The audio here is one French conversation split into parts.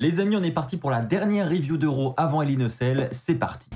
Les amis, on est parti pour la dernière review de Raw avant Hell in a Cell, c'est parti.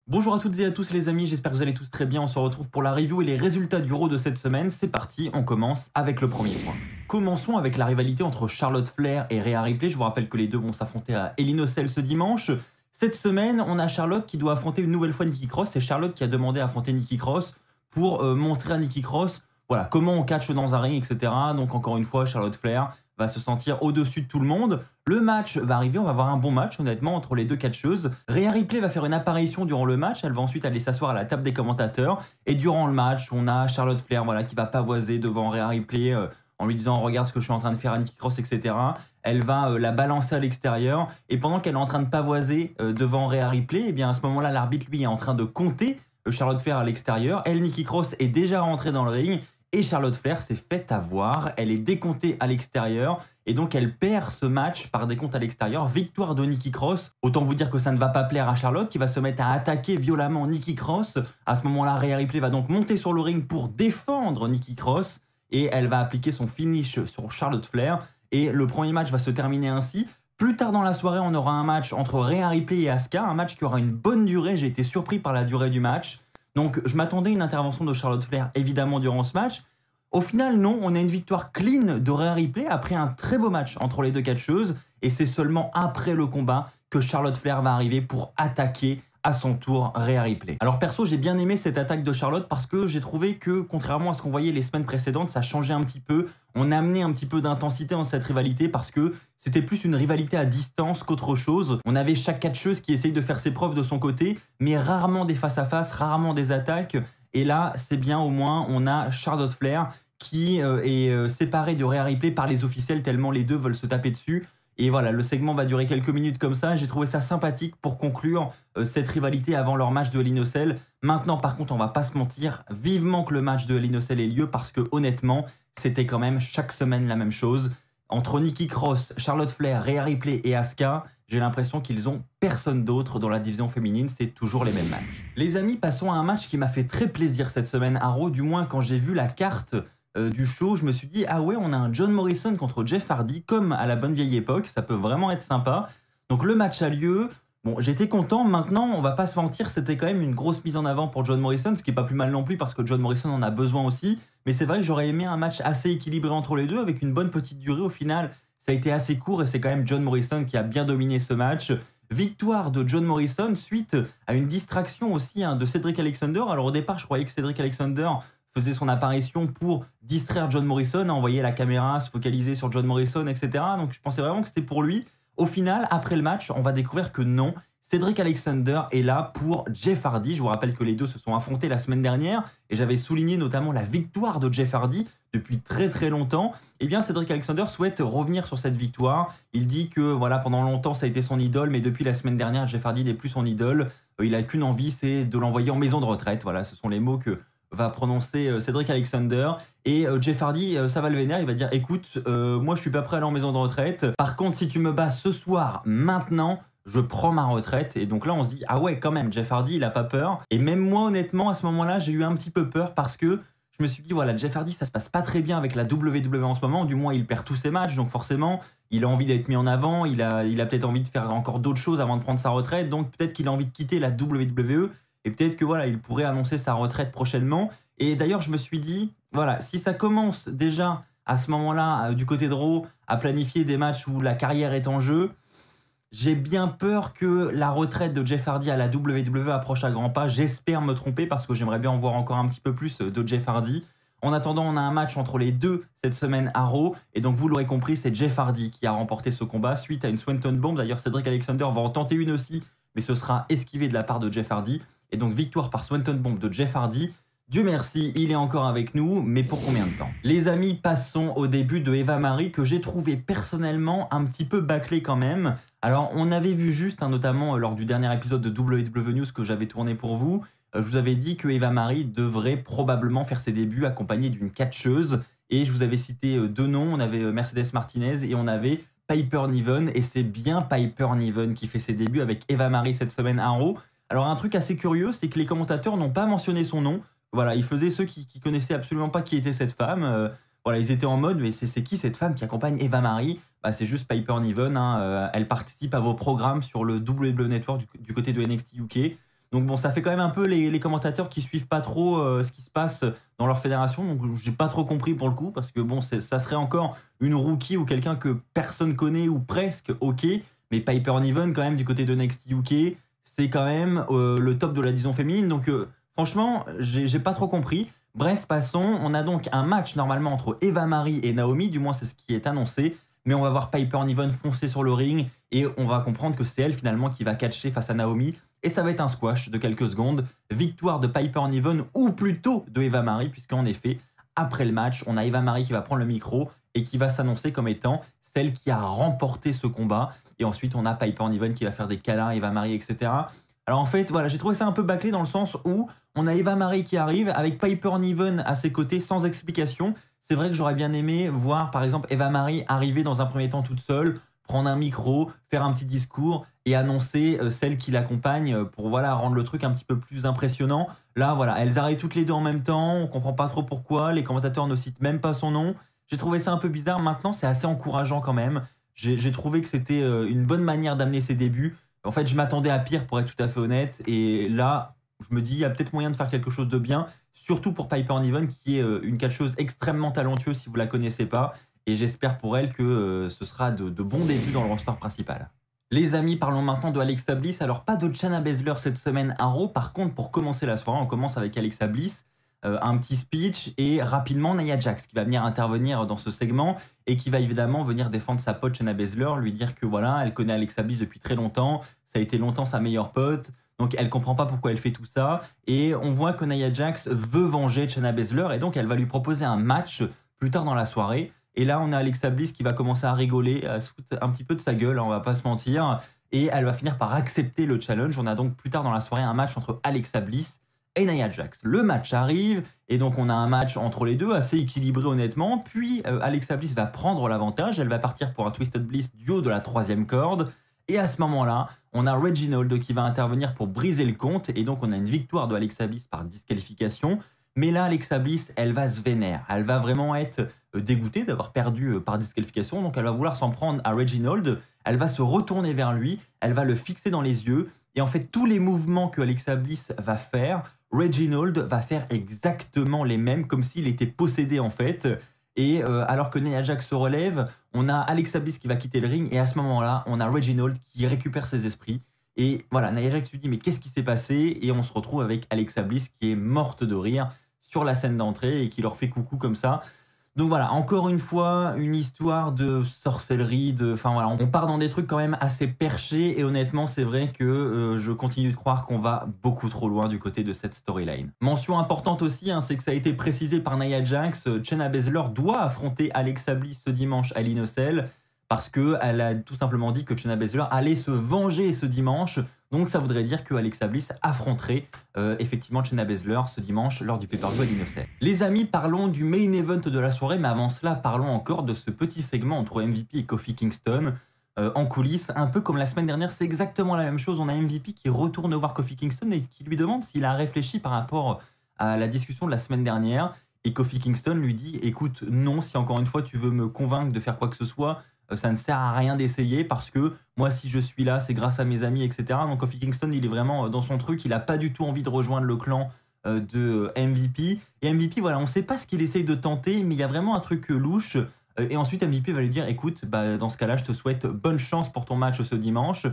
Bonjour à toutes et à tous les amis, j'espère que vous allez tous très bien. On se retrouve pour la review et les résultats du Raw de cette semaine. C'est parti, on commence avec le premier point. Commençons avec la rivalité entre Charlotte Flair et Rhea Ripley. Je vous rappelle que les deux vont s'affronter à Hell in a Cell ce dimanche. Cette semaine, on a Charlotte qui doit affronter une nouvelle fois Nikki Cross. C'est Charlotte qui a demandé à affronter Nikki Cross pour montrer à Nikki Cross voilà, comment on catch dans un ring, etc. Donc encore une fois, Charlotte Flair va se sentir au-dessus de tout le monde. Le match va arriver, on va avoir un bon match honnêtement entre les deux catcheuses. Rhea Ripley va faire une apparition durant le match, elle va ensuite aller s'asseoir à la table des commentateurs. Et durant le match, on a Charlotte Flair voilà, qui va pavoiser devant Rhea Ripley en lui disant « Regarde ce que je suis en train de faire à Nikki Cross, etc. » Elle va la balancer à l'extérieur. Et pendant qu'elle est en train de pavoiser devant Rhea Ripley, et bien à ce moment-là, l'arbitre lui est en train de compter Charlotte Flair à l'extérieur. Elle, Nikki Cross, est déjà rentrée dans le ring. Et Charlotte Flair s'est fait avoir, elle est décomptée à l'extérieur et donc elle perd ce match par décompte à l'extérieur. Victoire de Nikki Cross. Autant vous dire que ça ne va pas plaire à Charlotte qui va se mettre à attaquer violemment Nikki Cross. À ce moment-là, Rhea Ripley va donc monter sur le ring pour défendre Nikki Cross et elle va appliquer son finish sur Charlotte Flair. Et le premier match va se terminer ainsi. Plus tard dans la soirée, on aura un match entre Rhea Ripley et Asuka, un match qui aura une bonne durée. J'ai été surpris par la durée du match. Donc je m'attendais à une intervention de Charlotte Flair évidemment durant ce match. Au final non, on a une victoire clean de Rhea Ripley après un très beau match entre les deux catcheuses et c'est seulement après le combat que Charlotte Flair va arriver pour attaquer à son tour Rhea Ripley. Alors perso, j'ai bien aimé cette attaque de Charlotte parce que j'ai trouvé que contrairement à ce qu'on voyait les semaines précédentes, ça changeait un petit peu. On a amené un petit peu d'intensité dans cette rivalité parce que c'était plus une rivalité à distance qu'autre chose. On avait chaque catcheuse qui essaye de faire ses preuves de son côté, mais rarement des face-à-face, rarement des attaques. Et là, c'est bien au moins, on a Charlotte Flair qui est séparée de Rhea Ripley par les officiels tellement les deux veulent se taper dessus. Et voilà, le segment va durer quelques minutes comme ça. J'ai trouvé ça sympathique pour conclure cette rivalité avant leur match de Hell in a Cell. Maintenant, par contre, on va pas se mentir, vivement que le match de Hell in a Cell ait lieu parce que honnêtement, c'était quand même chaque semaine la même chose. Entre Nikki Cross, Charlotte Flair, Rhea Ripley et Asuka, j'ai l'impression qu'ils ont personne d'autre dans la division féminine, c'est toujours les mêmes matchs. Les amis, passons à un match qui m'a fait très plaisir cette semaine à Raw, du moins quand j'ai vu la carte du show, je me suis dit ah ouais, on a un John Morrison contre Jeff Hardy comme à la bonne vieille époque, ça peut vraiment être sympa. Donc le match a lieu, bon j'étais content, maintenant on va pas se mentir, c'était quand même une grosse mise en avant pour John Morrison, ce qui est pas plus mal non plus parce que John Morrison en a besoin aussi, mais c'est vrai que j'aurais aimé un match assez équilibré entre les deux avec une bonne petite durée. Au final ça a été assez court et c'est quand même John Morrison qui a bien dominé ce match. Victoire de John Morrison suite à une distraction aussi de Cedric Alexander. Alors au départ je croyais que Cedric Alexander faisait son apparition pour distraire John Morrison, envoyer la caméra, se focaliser sur John Morrison, etc. Donc je pensais vraiment que c'était pour lui. Au final, après le match, on va découvrir que non, Cedric Alexander est là pour Jeff Hardy. Je vous rappelle que les deux se sont affrontés la semaine dernière et j'avais souligné notamment la victoire de Jeff Hardy depuis très très longtemps. Eh bien, Cedric Alexander souhaite revenir sur cette victoire. Il dit que voilà, pendant longtemps ça a été son idole, mais depuis la semaine dernière, Jeff Hardy n'est plus son idole. Il a qu'une envie, c'est de l'envoyer en maison de retraite. Voilà, ce sont les mots que va prononcer Cedric Alexander. Et Jeff Hardy, ça va le vénère, il va dire écoute, moi je suis pas prêt à aller en maison de retraite. Par contre, si tu me bats ce soir, maintenant, je prends ma retraite. Et donc là, on se dit ah ouais, quand même, Jeff Hardy, il a pas peur. Et même moi, honnêtement, à ce moment-là, j'ai eu un petit peu peur parce que je me suis dit voilà, Jeff Hardy, ça se passe pas très bien avec la WWE en ce moment. Du moins, il perd tous ses matchs, donc forcément, il a envie d'être mis en avant. Il a peut-être envie de faire encore d'autres choses avant de prendre sa retraite. Donc peut-être qu'il a envie de quitter la WWE. Et peut-être que voilà, il pourrait annoncer sa retraite prochainement. Et d'ailleurs, je me suis dit, voilà, si ça commence déjà à ce moment-là, du côté de Raw, à planifier des matchs où la carrière est en jeu, j'ai bien peur que la retraite de Jeff Hardy à la WWE approche à grands pas. J'espère me tromper parce que j'aimerais bien en voir encore un petit peu plus de Jeff Hardy. En attendant, on a un match entre les deux cette semaine à Raw. Et donc, vous l'aurez compris, c'est Jeff Hardy qui a remporté ce combat suite à une Swanton Bomb. D'ailleurs, Cedric Alexander va en tenter une aussi, mais ce sera esquivé de la part de Jeff Hardy. Et donc victoire par Swanton Bomb de Jeff Hardy. Dieu merci, il est encore avec nous, mais pour combien de temps? Les amis, passons au début de Eva Marie que j'ai trouvé personnellement un petit peu bâclé quand même. Alors on avait vu juste, notamment lors du dernier épisode de WWE News que j'avais tourné pour vous, je vous avais dit que Eva Marie devrait probablement faire ses débuts accompagnée d'une catcheuse. Et je vous avais cité deux noms, on avait Mercedes Martinez et on avait Piper Niven. Et c'est bien Piper Niven qui fait ses débuts avec Eva Marie cette semaine à Raw. Alors un truc assez curieux, c'est que les commentateurs n'ont pas mentionné son nom. Voilà, ils faisaient ceux qui connaissaient absolument pas qui était cette femme. Voilà, ils étaient en mode, mais c'est qui cette femme qui accompagne Eva Marie? Bah, c'est juste Piper Niven, hein, elle participe à vos programmes sur le WWE Network du côté de NXT UK. Donc bon, ça fait quand même un peu les commentateurs qui suivent pas trop ce qui se passe dans leur fédération. Donc j'ai pas trop compris pour le coup, parce que bon, ça serait encore une rookie ou quelqu'un que personne connaît ou presque, ok. Mais Piper Niven quand même du côté de NXT UK, c'est quand même le top de la division féminine. Donc franchement, j'ai pas trop compris. Bref, passons. On a donc un match normalement entre Eva Marie et Naomi, du moins c'est ce qui est annoncé. Mais on va voir Piper Niven foncer sur le ring et on va comprendre que c'est elle finalement qui va catcher face à Naomi. Et ça va être un squash de quelques secondes. Victoire de Piper Niven ou plutôt de Eva Marie, puisqu'en effet, après le match, on a Eva Marie qui va prendre le micro et qui va s'annoncer comme étant celle qui a remporté ce combat. Et ensuite, on a Piper Niven qui va faire des câlins à Eva Marie, etc. Alors en fait, voilà, j'ai trouvé ça un peu bâclé dans le sens où on a Eva Marie qui arrive avec Piper Niven à ses côtés sans explication. C'est vrai que j'aurais bien aimé voir par exemple Eva Marie arriver dans un premier temps toute seule, prendre un micro, faire un petit discours et annoncer celle qui l'accompagne pour voilà, rendre le truc un petit peu plus impressionnant. Là, voilà, elles arrivent toutes les deux en même temps, on comprend pas trop pourquoi, les commentateurs ne citent même pas son nom. J'ai trouvé ça un peu bizarre. Maintenant, c'est assez encourageant quand même. J'ai trouvé que c'était une bonne manière d'amener ses débuts. En fait, je m'attendais à pire pour être tout à fait honnête. Et là, je me dis, il y a peut-être moyen de faire quelque chose de bien. Surtout pour Piper Niven, qui est une catcheuse extrêmement talentueuse si vous la connaissez pas. Et j'espère pour elle que ce sera de bons débuts dans le roster principal. Les amis, parlons maintenant de Alexa Bliss. Alors, pas de Shayna Baszler cette semaine à Raw. Par contre, pour commencer la soirée, on commence avec Alexa Bliss. Un petit speech et rapidement Nia Jax qui va venir intervenir dans ce segment et qui va évidemment venir défendre sa pote Shayna Baszler, lui dire que voilà, elle connaît Alexa Bliss depuis très longtemps, ça a été longtemps sa meilleure pote, donc elle comprend pas pourquoi elle fait tout ça et on voit que Nia Jax veut venger Shayna Baszler et donc elle va lui proposer un match plus tard dans la soirée et là on a Alexa Bliss qui va commencer à rigoler, à se foutre un petit peu de sa gueule, on va pas se mentir, et elle va finir par accepter le challenge. On a donc plus tard dans la soirée un match entre Alexa Bliss et Nia Jax. Le match arrive et donc on a un match entre les deux assez équilibré honnêtement. Puis Alexa Bliss va prendre l'avantage, elle va partir pour un Twisted Bliss du haut de la 3e corde. Et à ce moment-là, on a Reginald qui va intervenir pour briser le compte et donc on a une victoire de Alexa Bliss par disqualification. Mais là, Alexa Bliss, elle va se vénère. Elle va vraiment être dégoûtée d'avoir perdu par disqualification. Donc elle va vouloir s'en prendre à Reginald. Elle va se retourner vers lui. Elle va le fixer dans les yeux. Et en fait, tous les mouvements que Alexa Bliss va faire, Reginald va faire exactement les mêmes, comme s'il était possédé en fait. Et alors que Nia Jax se relève, on a Alexa Bliss qui va quitter le ring. Et à ce moment-là, on a Reginald qui récupère ses esprits. Et voilà, Nia Jax lui dit mais qu'est-ce qui s'est passé? Et on se retrouve avec Alexa Bliss qui est morte de rire sur la scène d'entrée et qui leur fait coucou comme ça. Donc voilà, encore une fois, une histoire de sorcellerie, enfin voilà, on part dans des trucs quand même assez perchés et honnêtement, c'est vrai que je continue de croire qu'on va beaucoup trop loin du côté de cette storyline. Mention importante aussi, hein, c'est que ça a été précisé par Nia Jax, Shayna Baszler doit affronter Alexa Bliss ce dimanche à l'Innocell parce qu'elle a tout simplement dit que Shayna Baszler allait se venger ce dimanche. Donc ça voudrait dire que Alexa Bliss affronterait effectivement Shayna Baszler ce dimanche lors du pay-per-view à l'Innocell. Les amis, parlons du main event de la soirée, mais avant cela, parlons encore de ce petit segment entre MVP et Kofi Kingston en coulisses. Un peu comme la semaine dernière, c'est exactement la même chose. On a MVP qui retourne voir Kofi Kingston et qui lui demande s'il a réfléchi par rapport à la discussion de la semaine dernière. Et Kofi Kingston lui dit, écoute, non, si encore une fois tu veux me convaincre de faire quoi que ce soit, ça ne sert à rien d'essayer parce que moi, si je suis là, c'est grâce à mes amis, etc. Donc Kofi Kingston, il est vraiment dans son truc. Il n'a pas du tout envie de rejoindre le clan de MVP. Et MVP, voilà, on ne sait pas ce qu'il essaye de tenter, mais il y a vraiment un truc louche. Et ensuite, MVP va lui dire, écoute, bah, dans ce cas-là, je te souhaite bonne chance pour ton match ce dimanche.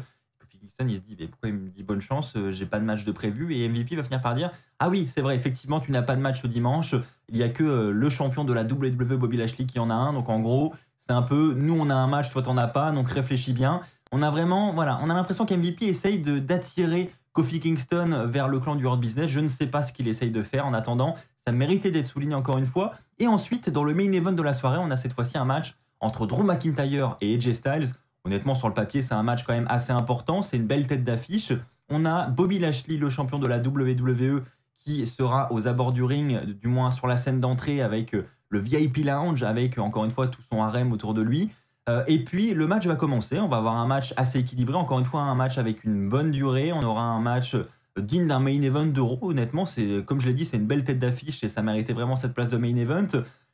Kofi Kingston, il se dit, mais pourquoi il me dit bonne chance? J'ai pas de match de prévu. Et MVP va finir par dire, ah oui, c'est vrai, effectivement, tu n'as pas de match ce dimanche. Il n'y a que le champion de la WWE, Bobby Lashley, qui en a un. Donc en gros, c'est un peu, nous on a un match, toi t'en as pas, donc réfléchis bien. On a vraiment, voilà, on a l'impression qu'MVP essaye d'attirer Kofi Kingston vers le clan du Hurt Business. Je ne sais pas ce qu'il essaye de faire. En attendant, ça méritait d'être souligné encore une fois. Et ensuite, dans le main event de la soirée, on a cette fois-ci un match entre Drew McIntyre et AJ Styles. Honnêtement, sur le papier, c'est un match quand même assez important. C'est une belle tête d'affiche. On a Bobby Lashley, le champion de la WWE, qui sera aux abords du ring, du moins sur la scène d'entrée avec le VIP Lounge, avec encore une fois tout son harem autour de lui. Et puis le match va commencer, on va avoir un match assez équilibré, encore une fois un match avec une bonne durée, on aura un match digne d'un main event d'Euro, honnêtement, comme je l'ai dit, c'est une belle tête d'affiche et ça méritait vraiment cette place de main event.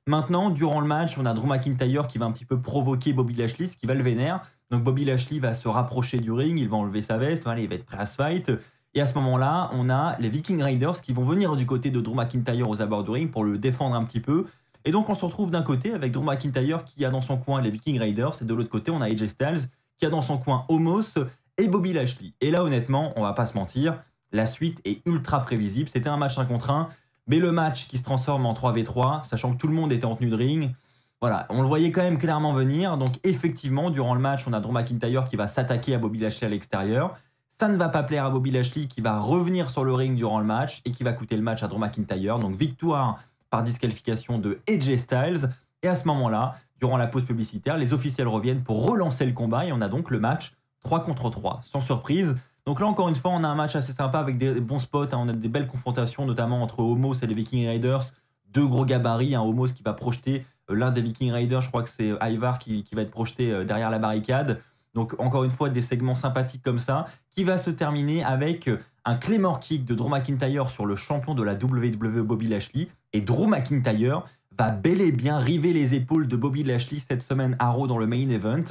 Maintenant, durant le match, on a Drew McIntyre qui va un petit peu provoquer Bobby Lashley, ce qui va le vénère. Donc Bobby Lashley va se rapprocher du ring, il va enlever sa veste, voilà, il va être prêt à se fight. Et à ce moment-là, on a les Viking Raiders qui vont venir du côté de Drew McIntyre aux abords du ring pour le défendre un petit peu. Et donc on se retrouve d'un côté avec Drew McIntyre qui a dans son coin les Viking Raiders et de l'autre côté on a AJ Styles qui a dans son coin Omos et Bobby Lashley. Et là honnêtement, on va pas se mentir, la suite est ultra prévisible. C'était un match 1 contre 1, mais le match qui se transforme en 3v3, sachant que tout le monde était en tenue de ring, voilà, on le voyait quand même clairement venir. Donc effectivement, durant le match, on a Drew McIntyre qui va s'attaquer à Bobby Lashley à l'extérieur. Ça ne va pas plaire à Bobby Lashley qui va revenir sur le ring durant le match et qui va coûter le match à Drew McIntyre. Donc victoire par disqualification de AJ Styles. Et à ce moment-là, durant la pause publicitaire, les officiels reviennent pour relancer le combat et on a donc le match 3 contre 3, sans surprise. Donc là, encore une fois, on a un match assez sympa avec des bons spots, hein. On a des belles confrontations, notamment entre Omos et les Viking Raiders. Deux gros gabarits, hein. Omos qui va projeter l'un des Viking Raiders, je crois que c'est Ivar qui va être projeté derrière la barricade. Donc encore une fois, des segments sympathiques comme ça, qui va se terminer avec un Claymore Kick de Drew McIntyre sur le champion de la WWE Bobby Lashley. Et Drew McIntyre va bel et bien river les épaules de Bobby Lashley cette semaine à Raw dans le main event.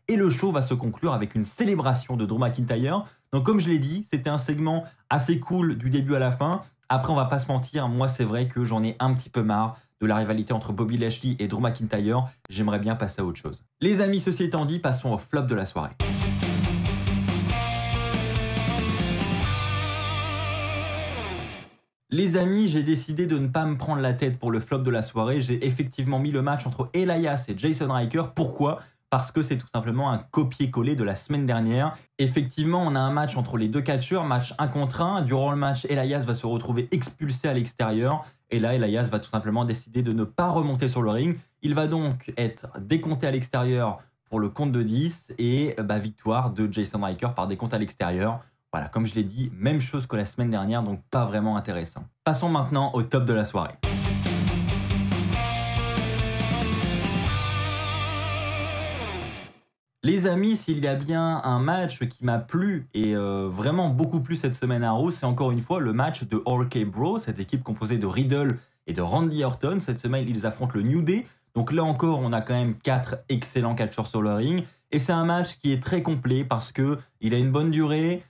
Et le show va se conclure avec une célébration de Drew McIntyre. Donc comme je l'ai dit, c'était un segment assez cool du début à la fin. Après, on va pas se mentir, moi c'est vrai que j'en ai un petit peu marre de la rivalité entre Bobby Lashley et Drew McIntyre. J'aimerais bien passer à autre chose. Les amis, ceci étant dit, passons au flop de la soirée. Les amis, j'ai décidé de ne pas me prendre la tête pour le flop de la soirée. J'ai effectivement mis le match entre Elias et Jason Ryker. Pourquoi ? Parce que c'est tout simplement un copier-coller de la semaine dernière. Effectivement, on a un match entre les deux catcheurs, match 1 contre 1. Durant le match, Elias va se retrouver expulsé à l'extérieur. Et là, Elias va tout simplement décider de ne pas remonter sur le ring. Il va donc être décompté à l'extérieur pour le compte de 10 et victoire de Jason Ryker par décompte à l'extérieur. Voilà, comme je l'ai dit, même chose que la semaine dernière, donc pas vraiment intéressant. Passons maintenant au top de la soirée. Les amis, s'il y a bien un match qui m'a plu et vraiment beaucoup plu cette semaine à Raw, c'est encore une fois le match de RK Bro, cette équipe composée de Riddle et de Randy Orton. Cette semaine, ils affrontent le New Day. Donc là encore, on a quand même 4 excellents catcheurs sur le ring. Et c'est un match qui est très complet parce que il a une bonne durée,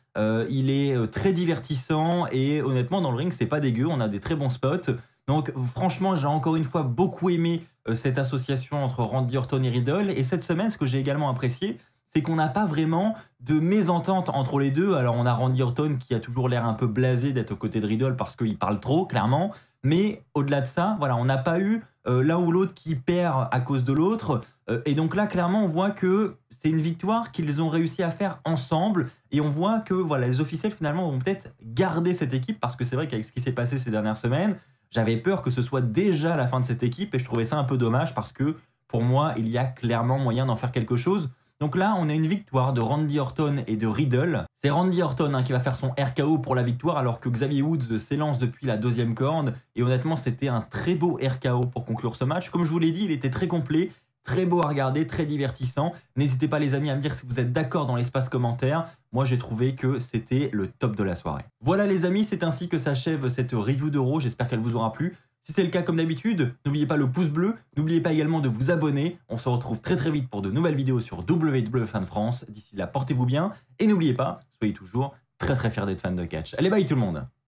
il est très divertissant et honnêtement, dans le ring, c'est pas dégueu. On a des très bons spots. Donc franchement, j'ai encore une fois beaucoup aimé cette association entre Randy Orton et Riddle. Et cette semaine, ce que j'ai également apprécié, c'est qu'on n'a pas vraiment de mésentente entre les deux. Alors on a Randy Orton qui a toujours l'air un peu blasé d'être aux côtés de Riddle parce qu'il parle trop, clairement. Mais au-delà de ça, voilà, on n'a pas eu l'un ou l'autre qui perd à cause de l'autre. Et donc là, clairement, on voit que c'est une victoire qu'ils ont réussi à faire ensemble. Et on voit que voilà, les officiels, finalement, vont peut-être garder cette équipe parce que c'est vrai qu'avec ce qui s'est passé ces dernières semaines, j'avais peur que ce soit déjà la fin de cette équipe et je trouvais ça un peu dommage parce que pour moi, il y a clairement moyen d'en faire quelque chose. Donc là, on a une victoire de Randy Orton et de Riddle. C'est Randy Orton qui va faire son RKO pour la victoire alors que Xavier Woods s'élance depuis la 2e corde. Et honnêtement, c'était un très beau RKO pour conclure ce match. Comme je vous l'ai dit, il était très complet, très beau à regarder, très divertissant. N'hésitez pas les amis à me dire si vous êtes d'accord dans l'espace commentaire. Moi, j'ai trouvé que c'était le top de la soirée. Voilà les amis, c'est ainsi que s'achève cette review de Raw. J'espère qu'elle vous aura plu. Si c'est le cas, comme d'habitude, n'oubliez pas le pouce bleu, n'oubliez pas également de vous abonner. On se retrouve très très vite pour de nouvelles vidéos sur WWE Fan France. D'ici là, portez-vous bien et n'oubliez pas, soyez toujours très très fiers d'être fan de catch. Allez, bye tout le monde!